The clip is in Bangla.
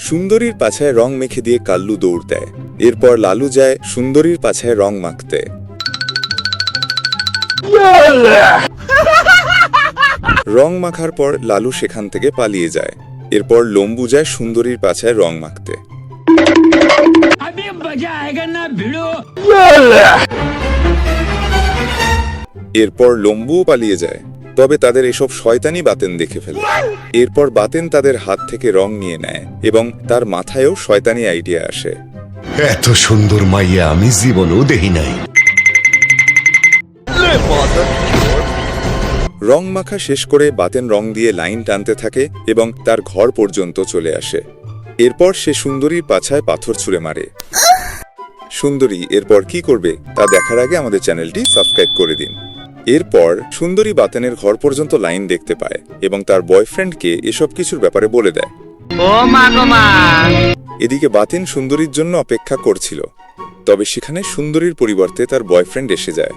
সুন্দরীর পাছায় রং মেখে দিয়ে কাল্লু দৌড় দেয়। এরপর লালু যায় সুন্দরীর পাছায় রং মাখতে। রং মাখার পর লালু সেখান থেকে পালিয়ে যায়। এরপর লম্বু যায় সুন্দরীর পাছায় রং মাখতে। এরপর লম্বুও পালিয়ে যায়, তবে তাদের এসব শয়তানি বাতেন দেখে ফেলে। এরপর বাতেন তাদের হাত থেকে রং নিয়ে নেয় এবং তার মাথায়ও শয়তানি আইডিয়া আসে। এত সুন্দর মাইয়া আমি জীবনেও দেখি নাই। রং মাখা শেষ করে বাতেন রং দিয়ে লাইন টানতে থাকে এবং তার ঘর পর্যন্ত চলে আসে। এরপর সে সুন্দরীর পাছায় পাথর ছুঁড়ে মারে। সুন্দরী এরপর কি করবে তা দেখার আগে আমাদের চ্যানেলটি সাবস্ক্রাইব করে দিন। এরপর সুন্দরী বাতেনের ঘর পর্যন্ত লাইন দেখতে পায় এবং তার বয়ফ্রেন্ডকে এসব কিছুর ব্যাপারে বলে দেয়। এদিকে বাতেন সুন্দরীর জন্য অপেক্ষা করছিল, তবে সেখানে সুন্দরীর পরিবর্তে তার বয়ফ্রেন্ড এসে যায়।